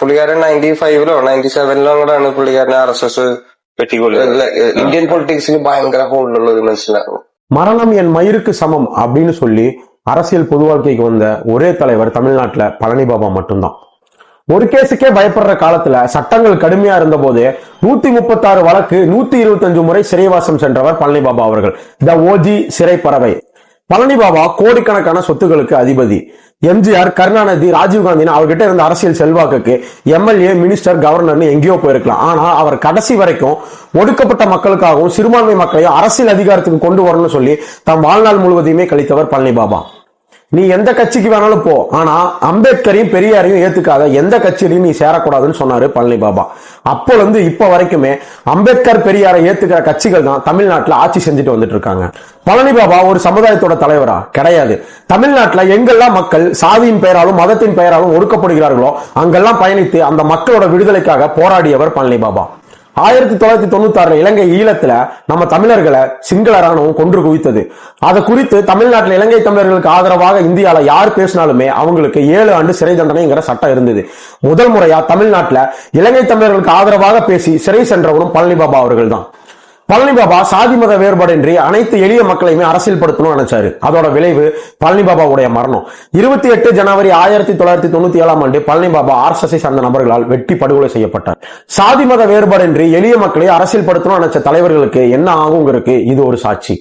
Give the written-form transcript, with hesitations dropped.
പുള്ളിക്കാരൻ 95-ലോ 97-ലോ കൂടെയാണ് പുള്ളിക്കാരൻ RSS വെട്ടിക്കൊള്ളുന്നത്. ഇന്ത്യൻ പൊളിറ്റിക്സിൽ ഭയങ്കര ഹോൾഡുള്ളത് മനസ്സിലാകും. மரணம் என் மயிருக்கு சமம் அப்படின்னு சொல்லி அரசியல் பொது வாழ்க்கைக்கு வந்த ஒரே தலைவர் தமிழ்நாட்டுல பழனி பாபா மட்டும்தான். ஒரு கேஸுக்கே பயப்படுற காலத்துல சட்டங்கள் கடுமையா இருந்த போது 136 வழக்கு 125 முறை சிறைவாசம் சென்றவர் பழனி பாபா அவர்கள். த ஓஜி சிறை பறவை. பழனி பாபா கோடிக்கணக்கான சொத்துக்களுக்கு அதிபதி. எம்ஜிஆர், கருணாநிதி, ராஜீவ்காந்தின்னு அவர்கிட்ட இருந்த அரசியல் செல்வாக்குக்கு எம்எல்ஏ, மினிஸ்டர், கவர்னர்னு எங்கேயோ போயிருக்கலாம். ஆனா அவர் கடைசி வரைக்கும் ஒடுக்கப்பட்ட மக்களுக்காகவும் சிறுபான்மை மக்களையும் அரசியல் அதிகாரத்துக்கு கொண்டு வரணும்னு சொல்லி தம் வாழ்நாள் முழுவதையுமே கழித்தவர் பழனி பாபா. நீ எந்த கட்சிக்கு வேணாலும் போ, ஆனா அம்பேத்கரையும் பெரியாரையும் ஏத்துக்காத எந்த கட்சியிலையும் நீ சேரக்கூடாதுன்னு சொன்னாரு பழனி பாபா. அப்போல இருந்து இப்ப வரைக்குமே அம்பேத்கர், பெரியாரை ஏத்துக்கிற கட்சிகள் தான் தமிழ்நாட்டுல ஆட்சி செஞ்சுட்டு வந்துட்டு இருக்காங்க. பழனி பாபா ஒரு சமுதாயத்தோட தலைவரா? கிடையாது. தமிழ்நாட்டுல எங்கெல்லாம் மக்கள் சாதியின் பெயராலும் மதத்தின் பெயராலும் ஒடுக்கப்படுகிறார்களோ அங்கெல்லாம் பயணித்து அந்த மக்களோட விடுதலைக்காக போராடியவர் பழனி பாபா. 1996 இலங்கை ஈழத்துல நம்ம தமிழர்களை சிங்கள ராணுவம் கொன்று குவித்தது. அது குறித்து தமிழ்நாட்டில் இலங்கை தமிழர்களுக்கு ஆதரவாக இந்தியால யார் பேசினாலுமே அவங்களுக்கு 7 ஆண்டு சிறை தண்டனைங்கிற சட்டம் இருந்தது. முதல் முறையா தமிழ்நாட்டுல இலங்கை தமிழர்களுக்கு ஆதரவாக பேசி சிறை சென்றவரும் பழனி பாபா அவர்கள் தான். பழனி பாபா சாதி மத வேறுபாடின்றி அனைத்து எளிய மக்களையுமே அரசியல் படுத்தணும்னு நினைச்சாரு. அதோட விளைவு பழனி பாபாவுடைய மரணம். 28 ஜனவரி 1997 பழனி பாபா RSS சார்ந்த நபர்களால் வெட்டி படுகொலை செய்யப்பட்டார். சாதி மத வேறுபாடின்றி எளிய மக்களை அரசியல் படுத்தணும்னு நினைச்ச தலைவர்களுக்கு என்ன ஆகுங்கிறதுக்கு இது ஒரு சாட்சி.